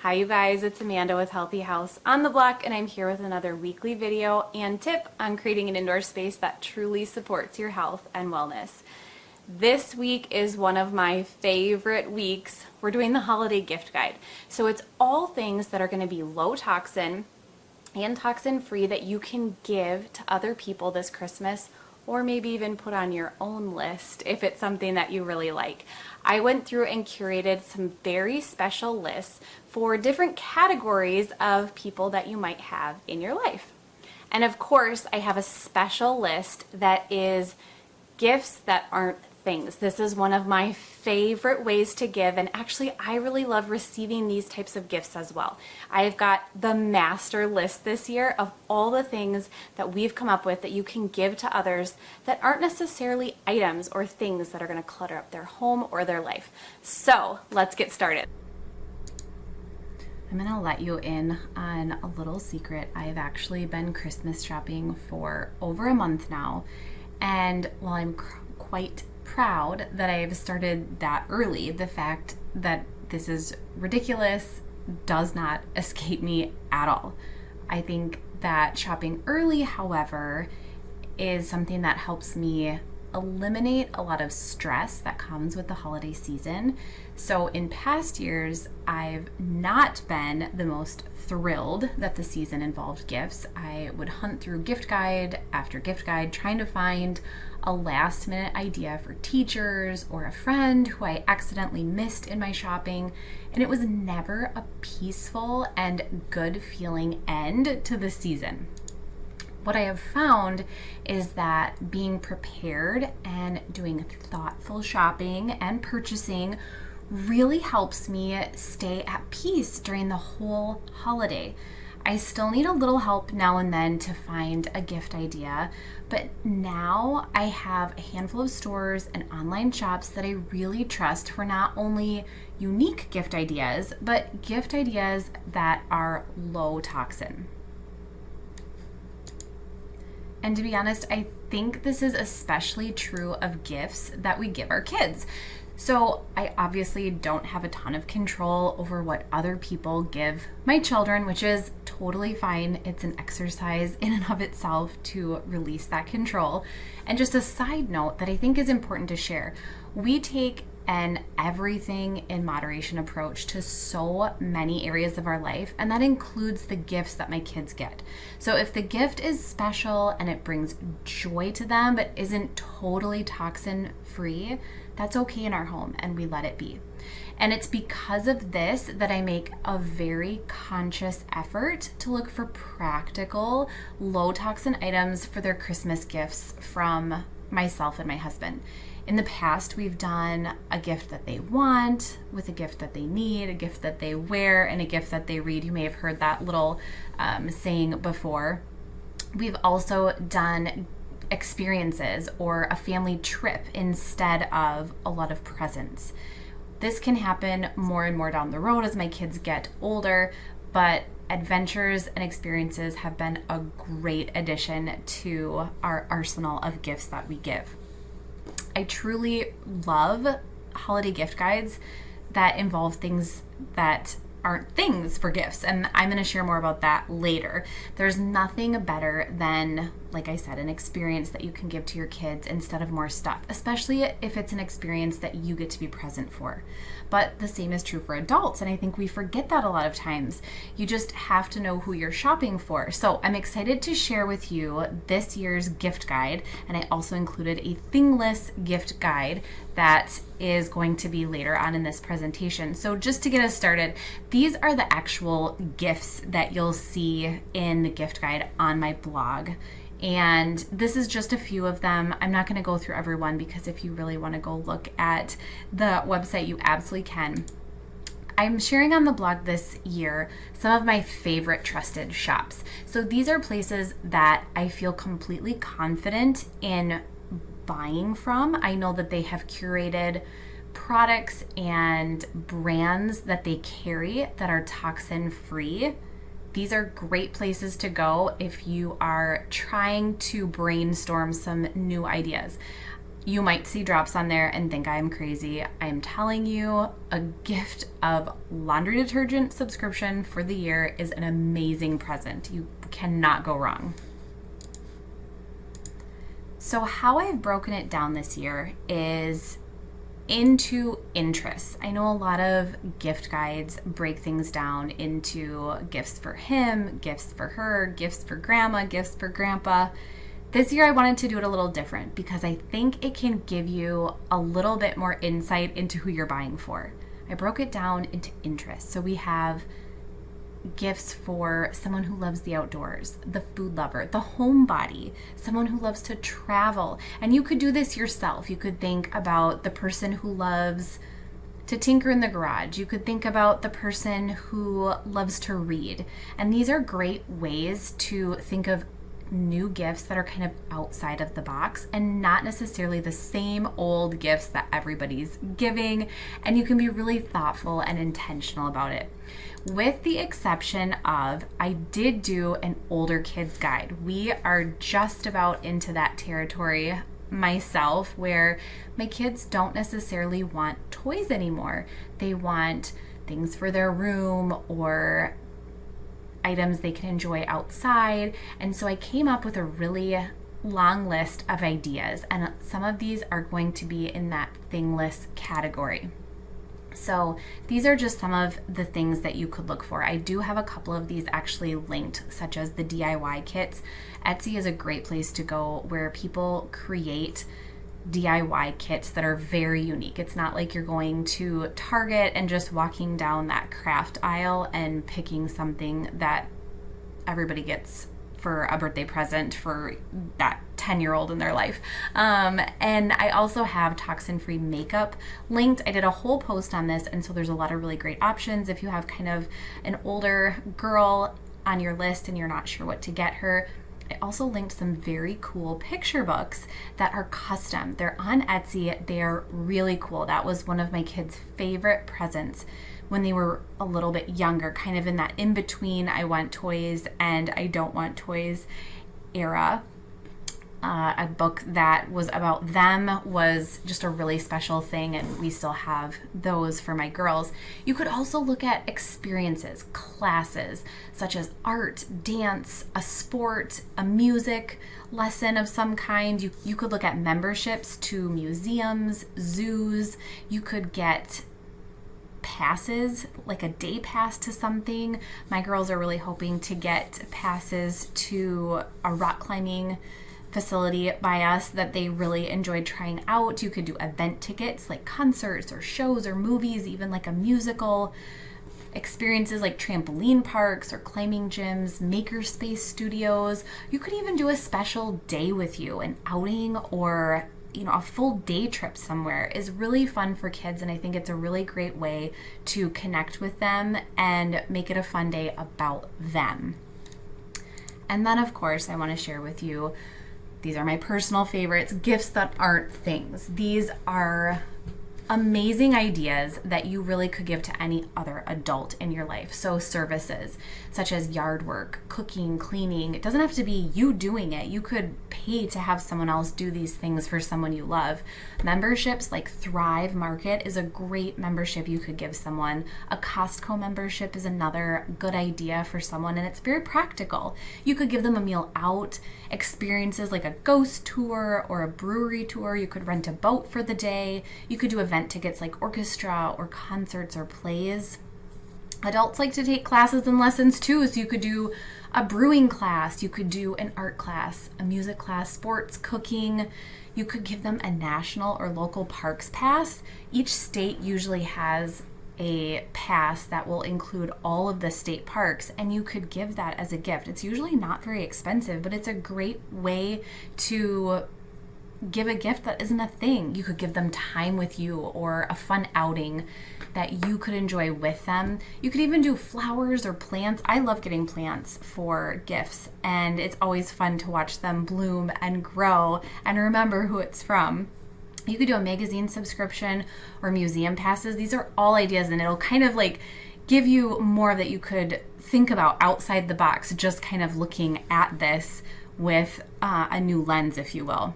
Hi you guys, it's Amanda with Healthy House on the Block, and I'm here with another weekly video and tip on creating an indoor space that truly supports your health and wellness. This week is one of my favorite weeks. We're doing the holiday gift guide. So it's all things that are going to be low toxin and toxin free that you can give to other people this Christmas, or maybe even put on your own list if it's something that you really like. I went through and curated some very special lists for different categories of people that you might have in your life. And of course, I have a special list that is gifts that aren't things. This is one of my favorite ways to give, and actually I really love receiving these types of gifts as well. I've got the master list this year of all the things that we've come up with that you can give to others that aren't necessarily items or things that are going to clutter up their home or their life. So let's get started. I'm going to let you in on a little secret. I've actually been Christmas shopping for over a month now, and while I'm quite proud that I've started that early, the fact that this is ridiculous does not escape me at all. I think that shopping early, however, is something that helps me eliminate a lot of stress that comes with the holiday season. So in past years, I've not been the most thrilled that the season involved gifts. I would hunt through gift guide after gift guide trying to find a last minute idea for teachers or a friend who I accidentally missed in my shopping, and it was never a peaceful and good feeling end to the season. What I have found is that being prepared and doing thoughtful shopping and purchasing really helps me stay at peace during the whole holiday. I still need a little help now and then to find a gift idea, but now I have a handful of stores and online shops that I really trust for not only unique gift ideas, but gift ideas that are low toxin. And to be honest, I think this is especially true of gifts that we give our kids. So I obviously don't have a ton of control over what other people give my children, which is totally fine. It's an exercise in and of itself to release that control. And just a side note that I think is important to share, we take an everything in moderation approach to so many areas of our life, and that includes the gifts that my kids get. So if the gift is special and it brings joy to them but isn't totally toxin free, that's okay in our home and we let it be. And it's because of this that I make a very conscious effort to look for practical, low toxin items for their Christmas gifts from myself and my husband. In the past, we've done a gift that they want with a gift that they need, a gift that they wear, and a gift that they read. You may have heard that little saying before. We've also done experiences or a family trip instead of a lot of presents. This can happen more and more down the road as my kids get older, but adventures and experiences have been a great addition to our arsenal of gifts that we give. I truly love holiday gift guides that involve things that aren't things for gifts, and I'm going to share more about that later. There's nothing better than, like I said, an experience that you can give to your kids instead of more stuff, especially if it's an experience that you get to be present for. But the same is true for adults, and I think we forget that a lot of times. You just have to know who you're shopping for. So I'm excited to share with you this year's gift guide, and I also included a thingless gift guide that is going to be later on in this presentation. So just to get us started, these are the actual gifts that you'll see in the gift guide on my blog. And this is just a few of them. I'm not going to go through every one because if you really want to go look at the website, you absolutely can. I'm sharing on the blog this year some of my favorite trusted shops. So these are places that I feel completely confident in buying from. I know that they have curated products and brands that they carry that are toxin free. These are great places to go if you are trying to brainstorm some new ideas. You might see drops on there and think I am crazy. I am telling you, a gift of laundry detergent subscription for the year is an amazing present. You cannot go wrong. So how I've broken it down this year is into interests. I know a lot of gift guides break things down into gifts for him, gifts for her, gifts for grandma, gifts for grandpa. This year I wanted to do it a little different because I think it can give you a little bit more insight into who you're buying for. I broke it down into interests. So we have gifts for someone who loves the outdoors, the food lover, the homebody, someone who loves to travel. And you could do this yourself. You could think about the person who loves to tinker in the garage. You could think about the person who loves to read. And these are great ways to think of new gifts that are kind of outside of the box and not necessarily the same old gifts that everybody's giving. And you can be really thoughtful and intentional about it. With the exception of, I did do an older kids guide. We are just about into that territory myself where my kids don't necessarily want toys anymore. They want things for their room or items they can enjoy outside. And so I came up with a really long list of ideas, and some of these are going to be in that thingless category. So these are just some of the things that you could look for. I do have a couple of these actually linked, such as the DIY kits. Etsy is a great place to go where people create DIY kits that are very unique. It's not like you're going to Target and just walking down that craft aisle and picking something that everybody gets for a birthday present for that 10-year-old in their life. And I also have toxin-free makeup linked. I did a whole post on this, and so there's a lot of really great options if you have kind of an older girl on your list and you're not sure what to get her. I also linked some very cool picture books that are custom. They're on Etsy. They are really cool. That was one of my kids' favorite presents when they were a little bit younger, kind of in that in-between I want toys and I don't want toys era. A book that was about them was just a really special thing, and we still have those for my girls. You could also look at experiences, classes, such as art, dance, a sport, a music lesson of some kind. You could look at memberships to museums, zoos. You could get passes, like a day pass to something. My girls are really hoping to get passes to a rock climbing facility by us that they really enjoyed trying out. You could do event tickets like concerts or shows or movies, even like a musical. Experiences like trampoline parks or climbing gyms, makerspace studios. You could even do a special day with you, an outing or a full day trip somewhere is really fun for kids, and I think it's a really great way to connect with them and make it a fun day about them. And then of course I want to share with you, these are my personal favorites, gifts that aren't things. These are amazing ideas that you really could give to any other adult in your life. So services such as yard work, cooking, cleaning. It doesn't have to be you doing it. You could pay to have someone else do these things for someone you love. Memberships like Thrive Market is a great membership you could give someone. A Costco membership is another good idea for someone, and it's very practical. You could give them a meal out, experiences like a ghost tour or a brewery tour. You could rent a boat for the day. You could do event tickets like orchestra or concerts or plays. Adults like to take classes and lessons too, so you could do a brewing class, you could do an art class, a music class, sports, cooking. You could give them a national or local parks pass. Each state usually has a pass that will include all of the state parks, and you could give that as a gift. It's usually not very expensive, but it's a great way to give a gift that isn't a thing. You could give them time with you or a fun outing that you could enjoy with them. You could even do flowers or plants. I love getting plants for gifts, and it's always fun to watch them bloom and grow and remember who it's from. You could do a magazine subscription or museum passes. These are all ideas, and it'll kind of like give you more that you could think about outside the box, just kind of looking at this with a new lens, if you will.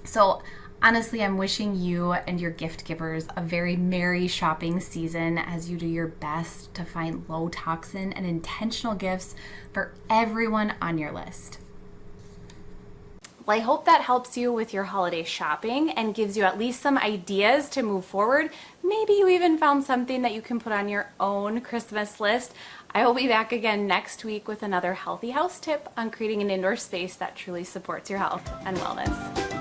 So Honestly, I'm wishing you and your gift givers a very merry shopping season as you do your best to find low toxin and intentional gifts for everyone on your list. Well, I hope that helps you with your holiday shopping and gives you at least some ideas to move forward. Maybe you even found something that you can put on your own Christmas list. I will be back again next week with another healthy house tip on creating an indoor space that truly supports your health and wellness.